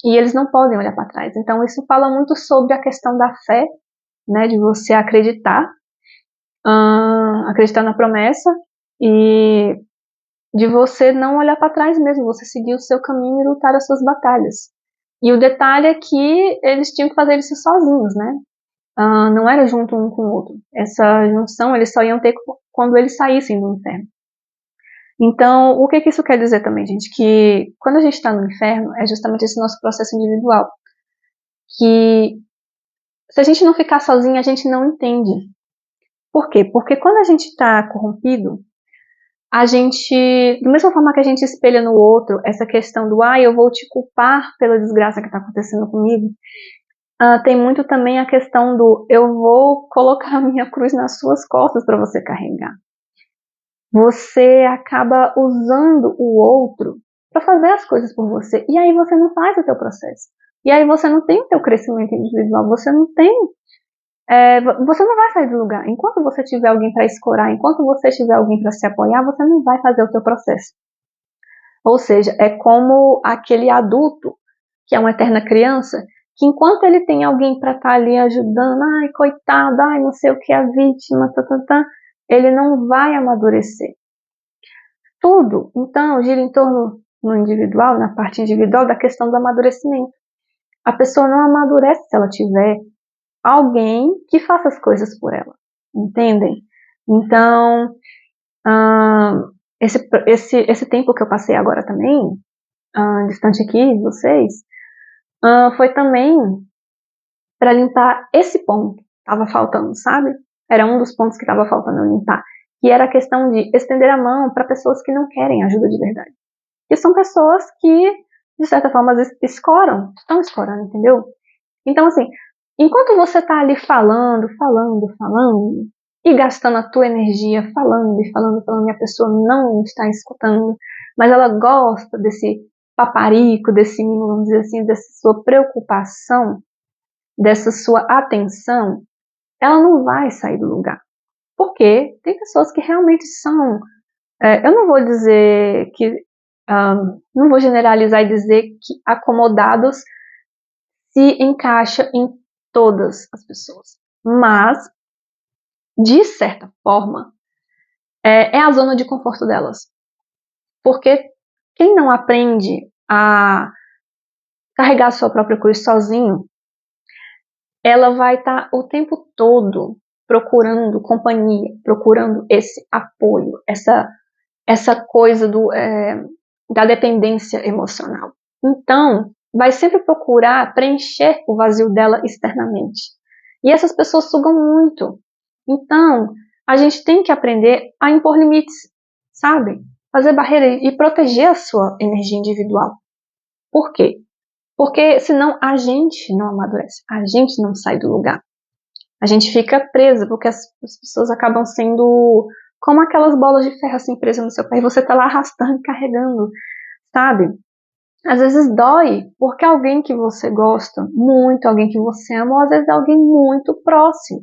E eles não podem olhar para trás. Então, isso fala muito sobre a questão da fé, né? De você acreditar, acreditar na promessa e de você não olhar para trás mesmo, você seguir o seu caminho e lutar as suas batalhas. E o detalhe é que eles tinham que fazer isso sozinhos, né? Não era junto um com o outro. Essa junção eles só iam ter quando eles saíssem do inferno. Então, o que isso quer dizer também, gente? Que quando a gente está no inferno, é justamente esse nosso processo individual. Que se a gente não ficar sozinho, a gente não entende. Por quê? Porque quando a gente está corrompido, a gente, da mesma forma que a gente espelha no outro essa questão do eu vou te culpar pela desgraça que está acontecendo comigo, tem muito também a questão do eu vou colocar a minha cruz nas suas costas para você carregar. Você acaba usando o outro para fazer as coisas por você, e aí você não faz o teu processo. E aí você não tem o teu crescimento individual, você não vai sair do lugar. Enquanto você tiver alguém para escorar, enquanto você tiver alguém para se apoiar, você não vai fazer o teu processo. Ou seja, é como aquele adulto, que é uma eterna criança, que enquanto ele tem alguém para estar ali ajudando, ai, coitado, ai, não sei o que, a vítima, ele não vai amadurecer. Tudo, então, gira em torno, no individual, na parte individual, da questão do amadurecimento. A pessoa não amadurece se ela tiver alguém que faça as coisas por ela, entendem? Então, esse tempo que eu passei agora também, distante aqui de vocês, foi também para limpar esse ponto. Estava faltando, sabe? Era um dos pontos que estava faltando eu limpar. Que era a questão de estender a mão para pessoas que não querem ajuda de verdade. Que são pessoas que, de certa forma, estão escorando, entendeu? Então, assim, enquanto você tá ali falando, e gastando a tua energia falando, e a pessoa não está escutando, mas ela gosta desse paparico, desse mimo, vamos dizer assim, dessa sua preocupação, dessa sua atenção, ela não vai sair do lugar. Porque tem pessoas que realmente são, eu não vou dizer que, não vou generalizar e dizer que acomodados se encaixa em todas as pessoas. Mas, de certa forma, é a zona de conforto delas. Porque quem não aprende a carregar a sua própria cruz sozinho, ela vai estar o tempo todo procurando companhia, procurando esse apoio, essa coisa da dependência emocional. Então, vai sempre procurar preencher o vazio dela externamente. E essas pessoas sugam muito. Então, a gente tem que aprender a impor limites, sabe? Fazer barreira e proteger a sua energia individual. Por quê? Porque senão a gente não amadurece, a gente não sai do lugar. A gente fica presa, porque as pessoas acabam sendo como aquelas bolas de ferro assim presas no seu pé e você tá lá arrastando, carregando, sabe? Às vezes dói, porque alguém que você gosta muito, alguém que você ama, ou às vezes é alguém muito próximo,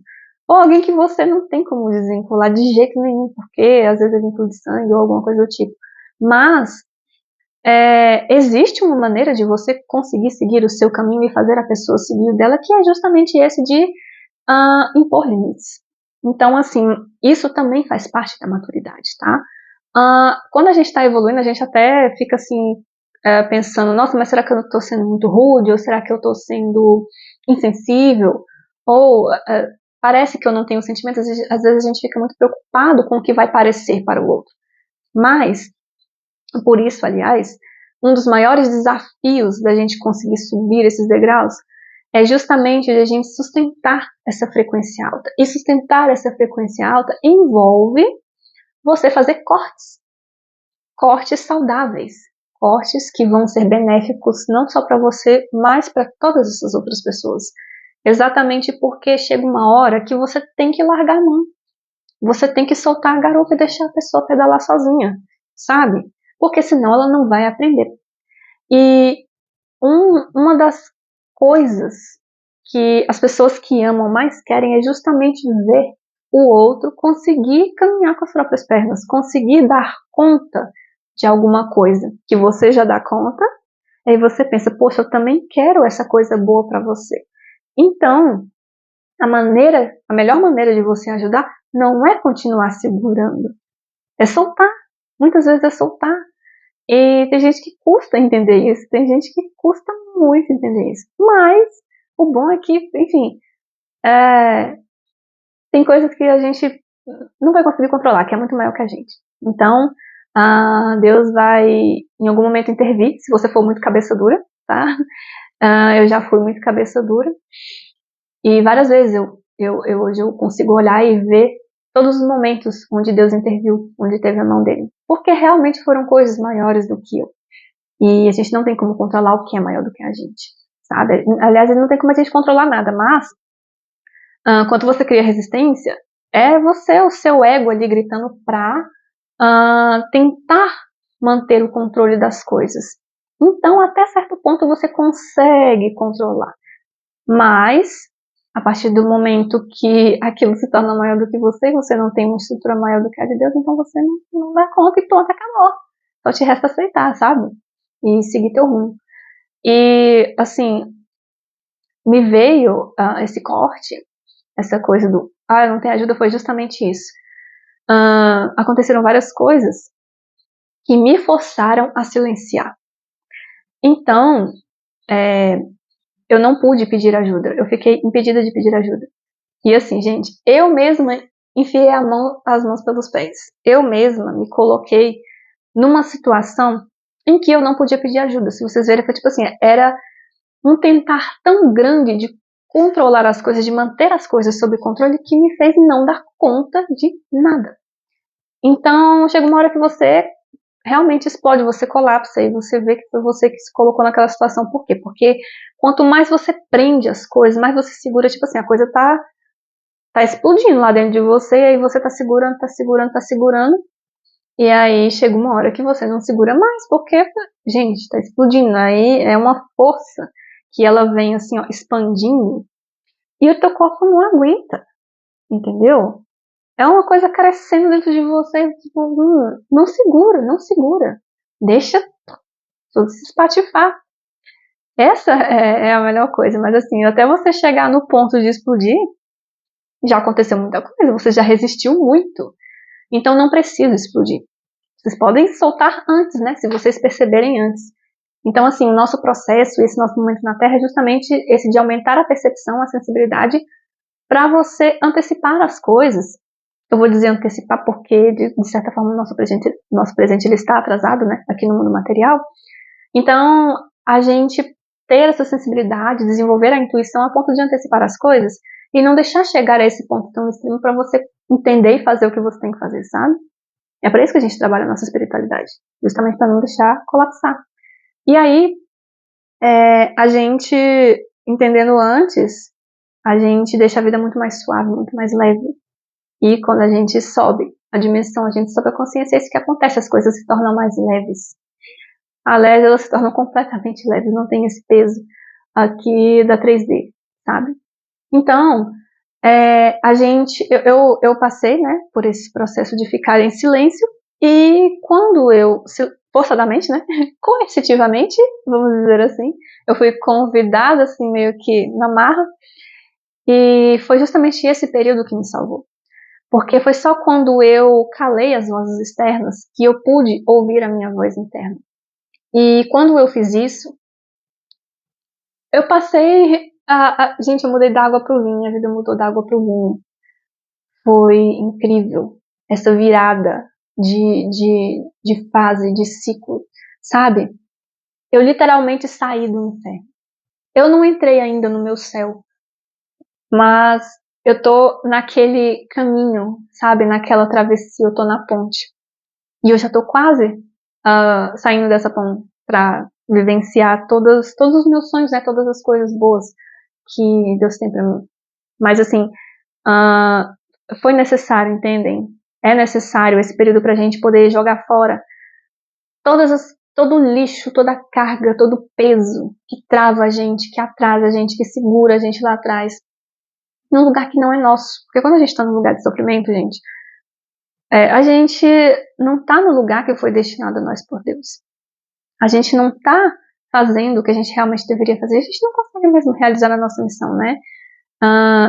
ou alguém que você não tem como desvincular de jeito nenhum, porque às vezes é vínculo de sangue ou alguma coisa do tipo. Mas existe uma maneira de você conseguir seguir o seu caminho e fazer a pessoa seguir o dela, que é justamente esse de impor limites. Então, assim, isso também faz parte da maturidade, tá? Quando a gente está evoluindo, a gente até fica assim, pensando, nossa, mas será que eu estou sendo muito rude? Ou será que eu estou sendo insensível? Ou parece que eu não tenho sentimentos. Às vezes a gente fica muito preocupado com o que vai parecer para o outro. Mas, por isso, aliás, um dos maiores desafios da gente conseguir subir esses degraus é justamente a gente sustentar essa frequência alta. E sustentar essa frequência alta envolve você fazer cortes saudáveis, cortes que vão ser benéficos não só para você, mas para todas essas outras pessoas. Exatamente porque chega uma hora que você tem que largar a mão. Você tem que soltar a garupa e deixar a pessoa pedalar sozinha, sabe? Porque senão ela não vai aprender. E uma das coisas que as pessoas que amam mais querem é justamente ver o outro conseguir caminhar com as próprias pernas, conseguir dar conta de alguma coisa que você já dá conta, aí você pensa, poxa, eu também quero essa coisa boa para você. Então, a melhor maneira de você ajudar não é continuar segurando, é soltar. Muitas vezes é soltar. E tem gente que custa entender isso, tem gente que custa muito entender isso. Mas o bom é que, enfim, tem coisas que a gente não vai conseguir controlar, que é muito maior que a gente. Então, Deus vai em algum momento intervir, se você for muito cabeça dura, tá? Eu já fui muito cabeça dura. E várias vezes hoje eu consigo olhar e ver todos os momentos onde Deus interviu, onde teve a mão dele. Porque realmente foram coisas maiores do que eu. E a gente não tem como controlar o que é maior do que a gente, sabe? Aliás, não tem como a gente controlar nada, mas quando você cria resistência, é você, o seu ego ali gritando pra tentar manter o controle das coisas. Então, até certo ponto você consegue controlar. Mas, a partir do momento que aquilo se torna maior do que você não tem uma estrutura maior do que a de Deus, então você não dá conta e pronto, acabou. Só te resta aceitar, sabe? E seguir teu rumo. E, assim, me veio esse corte, essa coisa do, não tem ajuda, foi justamente isso. Aconteceram várias coisas que me forçaram a silenciar. Então, eu não pude pedir ajuda, eu fiquei impedida de pedir ajuda. E assim, gente, eu mesma enfiei as mãos pelos pés. Eu mesma me coloquei numa situação em que eu não podia pedir ajuda. Se vocês verem, foi tipo assim, era um tentar tão grande de controlar as coisas, de manter as coisas sob controle, que me fez não dar conta de nada. Então, chega uma hora que você realmente explode, você colapsa e você vê que foi você que se colocou naquela situação. Por quê? Porque quanto mais você prende as coisas, mais você segura, tipo assim, a coisa tá explodindo lá dentro de você, e aí você tá segurando, e aí chega uma hora que você não segura mais, porque, gente, tá explodindo, aí é uma força que ela vem assim, ó, expandindo, e o teu corpo não aguenta, entendeu? É uma coisa crescendo dentro de você, tipo, não segura, deixa tudo se espatifar. Essa é a melhor coisa, mas assim, até você chegar no ponto de explodir, já aconteceu muita coisa, você já resistiu muito, então não precisa explodir. Vocês podem soltar antes, né, se vocês perceberem antes. Então, assim, o nosso processo, esse nosso momento na Terra é justamente esse de aumentar a percepção, a sensibilidade, para você antecipar as coisas. Eu vou dizer antecipar porque, de certa forma, o nosso presente ele está atrasado, né, aqui no mundo material. Então, a gente ter essa sensibilidade, desenvolver a intuição a ponto de antecipar as coisas e não deixar chegar a esse ponto tão extremo para você entender e fazer o que você tem que fazer, sabe? É por isso que a gente trabalha a nossa espiritualidade, justamente para não deixar colapsar. E aí, a gente, entendendo antes, a gente deixa a vida muito mais suave, muito mais leve. E quando a gente sobe a dimensão, a gente sobe a consciência, é isso que acontece, as coisas se tornam mais leves. Aliás, elas se tornam completamente leves, não tem esse peso aqui da 3D, sabe? Então, eu passei, né, por esse processo de ficar em silêncio, e quando forçadamente, né, coercitivamente, vamos dizer assim, eu fui convidada, assim, meio que na marra, E foi justamente esse período que me salvou. Porque foi só quando eu calei as vozes externas que eu pude ouvir a minha voz interna. E quando eu fiz isso, eu passei gente, eu mudei da água pro vinho, a vida mudou da água pro vinho. Foi incrível essa virada de fase, de ciclo, sabe? Eu literalmente saí do inferno. Eu não entrei ainda no meu céu, mas eu tô naquele caminho, sabe? Naquela travessia, eu tô na ponte. E eu já tô quase saindo dessa ponte pra vivenciar todos os meus sonhos, né? Todas as coisas boas que Deus tem pra mim. Mas assim, foi necessário, entendem? É necessário esse período pra gente poder jogar fora todo o lixo, toda a carga, todo o peso que trava a gente, que atrasa a gente, que segura a gente lá atrás, num lugar que não é nosso. Porque quando a gente tá num lugar de sofrimento, gente, a gente não tá no lugar que foi destinado a nós por Deus. A gente não tá fazendo o que a gente realmente deveria fazer, a gente não consegue mesmo realizar a nossa missão, né?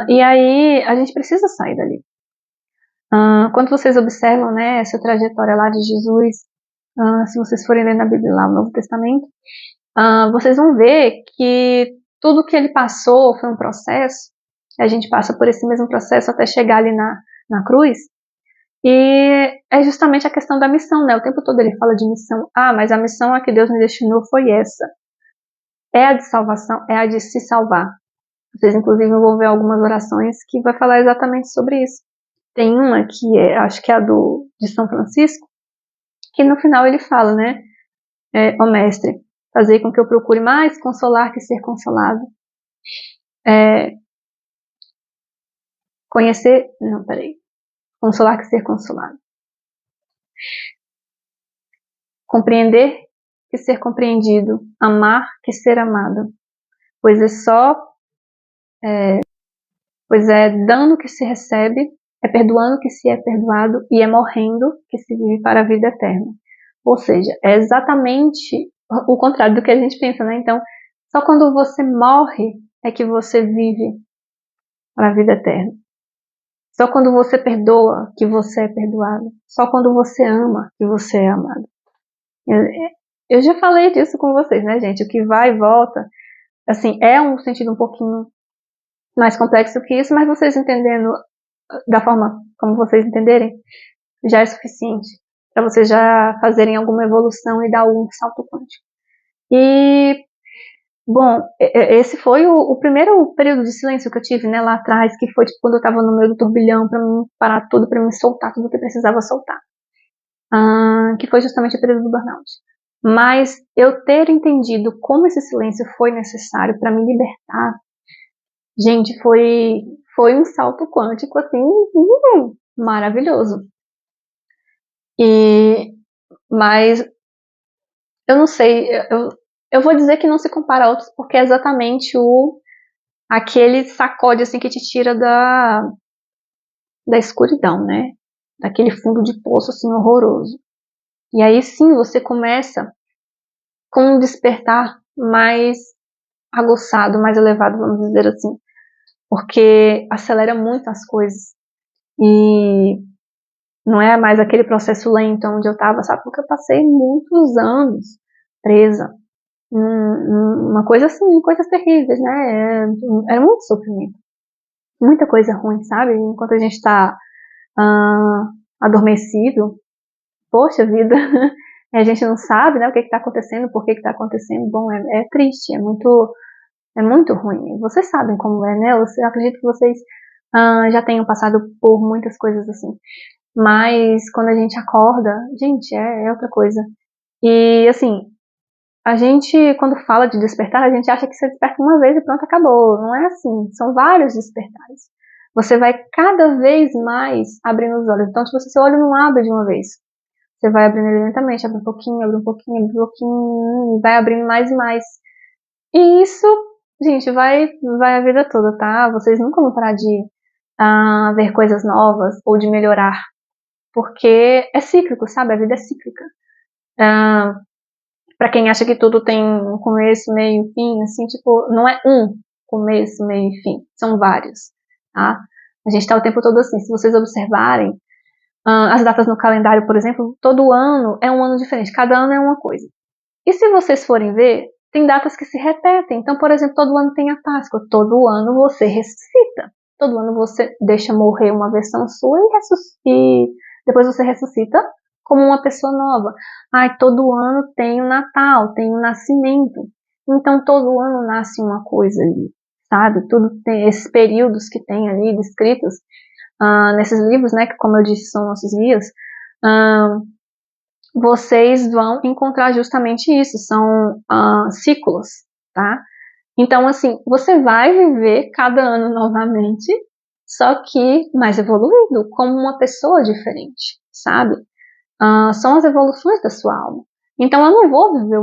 E aí a gente precisa sair dali. Quando vocês observam, né, essa trajetória lá de Jesus, se vocês forem ler na Bíblia lá, o Novo Testamento, vocês vão ver que tudo que ele passou foi um processo. A gente passa por esse mesmo processo até chegar ali na cruz. E é justamente a questão da missão, né? O tempo todo ele fala de missão. Mas a missão a que Deus me destinou foi essa. É a de salvação, é a de se salvar. Vocês, inclusive, vão ver algumas orações que vai falar exatamente sobre isso. Tem uma que acho que é a de São Francisco, que no final ele fala, né? Ó mestre, fazer com que eu procure mais consolar que ser consolado. Consolar que ser consolado. Compreender que ser compreendido. Amar que ser amado. Pois é dando que se recebe, é perdoando que se é perdoado e é morrendo que se vive para a vida eterna. Ou seja, é exatamente o contrário do que a gente pensa, né? Então, só quando você morre é que você vive para a vida eterna. Só quando você perdoa que você é perdoado. Só quando você ama que você é amado. Eu já falei disso com vocês, né, gente? O que vai e volta, assim, é um sentido um pouquinho mais complexo que isso, mas vocês entendendo da forma como vocês entenderem, já é suficiente para vocês já fazerem alguma evolução e dar algum salto quântico. E, bom, esse foi o primeiro período de silêncio que eu tive, né, lá atrás, que foi tipo, quando eu estava no meio do turbilhão, para mim parar tudo, para mim soltar tudo que precisava soltar. Que foi justamente o período do burnout. Mas eu ter entendido como esse silêncio foi necessário para me libertar, gente, foi um salto quântico, assim, maravilhoso. Mas eu não sei, eu vou dizer que não se compara a outros, porque é exatamente aquele sacode assim que te tira da escuridão, né? Daquele fundo de poço assim horroroso. E aí sim você começa com um despertar mais aguçado, mais elevado, vamos dizer assim, porque acelera muito as coisas e não é mais aquele processo lento onde eu estava, sabe? Porque eu passei muitos anos presa, uma coisa assim, coisas terríveis, né? Era muito sofrimento, muita coisa ruim, sabe? Enquanto a gente está adormecido, poxa vida, a gente não sabe, né, o que está acontecendo, por que está acontecendo. Bom, é triste, é muito ruim. Vocês sabem como é, né? Eu acredito que vocês já tenham passado por muitas coisas assim. Mas quando a gente acorda, gente, é outra coisa. E assim, a gente, quando fala de despertar, a gente acha que você desperta uma vez e pronto, acabou. Não é assim, são vários despertares. Você vai cada vez mais abrindo os olhos. Então, tipo, se seu olho não abre de uma vez, você vai abrindo ele lentamente, abre um pouquinho, abre um pouquinho, abre um pouquinho, vai abrindo mais e mais. E isso, gente, vai a vida toda, tá? Vocês nunca vão parar de ver coisas novas ou de melhorar. Porque é cíclico, sabe? A vida é cíclica. Pra quem acha que tudo tem um começo, meio, fim, assim, tipo, não é um começo, meio e fim. São vários, tá? A gente está o tempo todo assim. Se vocês observarem, as datas no calendário, por exemplo, todo ano é um ano diferente. Cada ano é uma coisa. E se vocês forem ver, tem datas que se repetem. Então, por exemplo, todo ano tem a Páscoa. Todo ano você ressuscita. Todo ano você deixa morrer uma versão sua e depois você ressuscita como uma pessoa nova. Todo ano tem o Natal, tem o nascimento. Então, todo ano nasce uma coisa ali, sabe? Tudo tem esses períodos que tem ali descritos nesses livros, né? Que, como eu disse, são nossos guias. Vocês vão encontrar justamente isso, são ciclos, tá? Então, assim, você vai viver cada ano novamente, só que mais evoluído, como uma pessoa diferente, sabe? São as evoluções da sua alma. Então, eu não vou viver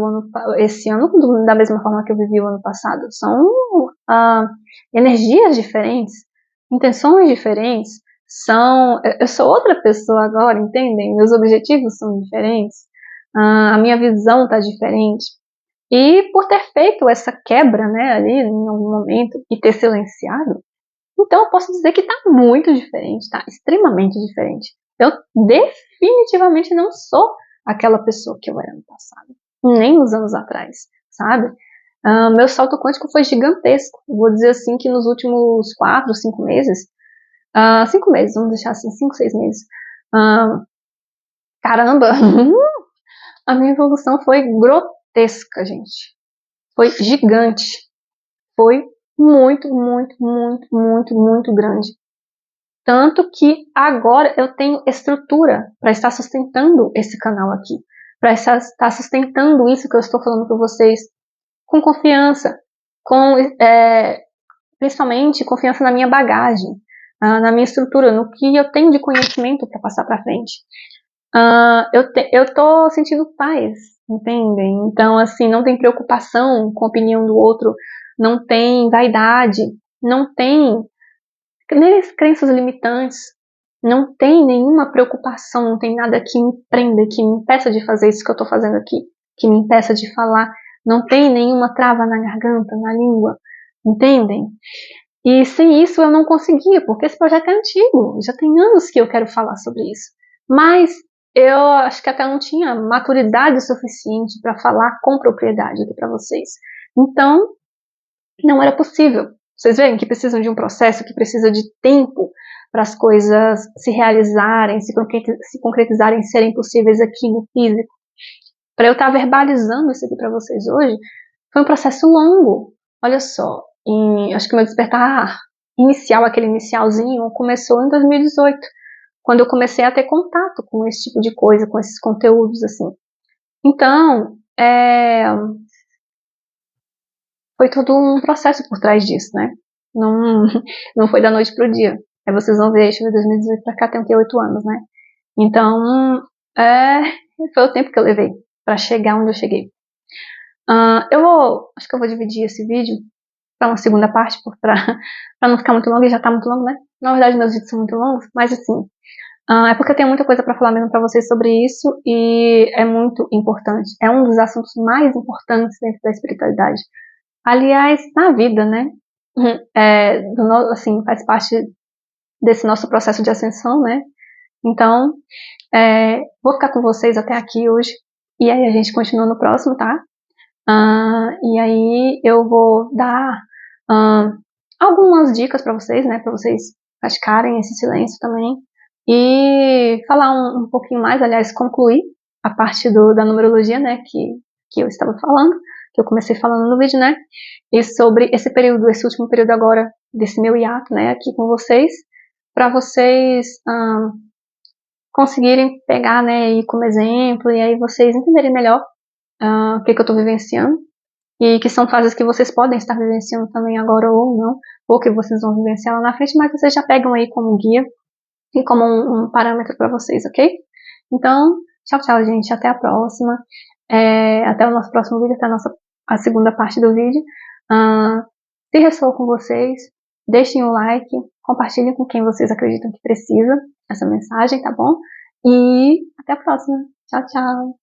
esse ano da mesma forma que eu vivi o ano passado. São energias diferentes, intenções diferentes. Eu sou outra pessoa agora, entendem? Meus objetivos são diferentes. A minha visão está diferente. E por ter feito essa quebra, né, ali em algum momento e ter silenciado, então eu posso dizer que está muito diferente, está extremamente diferente. Eu definitivamente não sou aquela pessoa que eu era no passado, nem nos anos atrás, sabe? Meu salto quântico foi gigantesco. Eu vou dizer assim que nos últimos 4, 5 meses, 5 meses, vamos deixar assim, 5, 6 meses, caramba, a minha evolução foi grotesca, gente. Foi gigante. Foi muito, muito, muito, muito, muito grande. Tanto que agora eu tenho estrutura para estar sustentando esse canal aqui. Para estar sustentando isso que eu estou falando para vocês com confiança. Principalmente confiança na minha bagagem, na minha estrutura, no que eu tenho de conhecimento para passar para frente. Eu tô sentindo paz, entendem? Então, assim, não tem preocupação com a opinião do outro, não tem vaidade, não tem nem crenças limitantes, não tem nenhuma preocupação, não tem nada que me prenda, que me impeça de fazer isso que eu tô fazendo aqui, que me impeça de falar, não tem nenhuma trava na garganta, na língua, entendem? E sem isso eu não conseguia, porque esse projeto é antigo, já tem anos que eu quero falar sobre isso. Mas eu acho que até não tinha maturidade suficiente para falar com propriedade aqui para vocês. Então, não era possível. Vocês veem que precisam de um processo, que precisa de tempo para as coisas se realizarem, se concretizarem, serem possíveis aqui no físico. Para eu estar verbalizando isso aqui para vocês hoje, foi um processo longo. Olha só, acho que o meu despertar inicial, aquele inicialzinho, começou em 2018, quando eu comecei a ter contato com esse tipo de coisa, com esses conteúdos, assim. Então, foi todo um processo por trás disso, né? Não foi da noite pro dia. Aí vocês vão ver, deixa eu ver, 2018 pra cá tem o que, 8 anos, né? Então, foi o tempo que eu levei pra chegar onde eu cheguei. Acho que eu vou dividir esse vídeo para uma segunda parte, para não ficar muito longo, e já tá muito longo, né? Na verdade, meus vídeos são muito longos, mas assim, é porque eu tenho muita coisa para falar mesmo para vocês sobre isso, e é muito importante. É um dos assuntos mais importantes dentro da espiritualidade. Aliás, na vida, né? Assim, faz parte desse nosso processo de ascensão, né? Então, vou ficar com vocês até aqui hoje, e aí a gente continua no próximo, tá? E aí eu vou dar algumas dicas para vocês, né? Para vocês praticarem esse silêncio também. E falar um pouquinho mais, aliás, concluir a parte da numerologia, né? Que eu estava falando, que eu comecei falando no vídeo, né? E sobre esse período, esse último período agora, desse meu hiato, né? Aqui com vocês, para vocês conseguirem pegar, né? E como exemplo, e aí vocês entenderem melhor o que eu estou vivenciando, e que são fases que vocês podem estar vivenciando também agora ou não, ou que vocês vão vivenciar lá na frente, mas vocês já pegam aí como guia e como um parâmetro para vocês, ok? Então, tchau, tchau, gente, até a próxima, até o nosso próximo vídeo, até a segunda parte do vídeo. Se ressoou com vocês, deixem o like, compartilhem com quem vocês acreditam que precisa essa mensagem, tá bom? E até a próxima, tchau, tchau!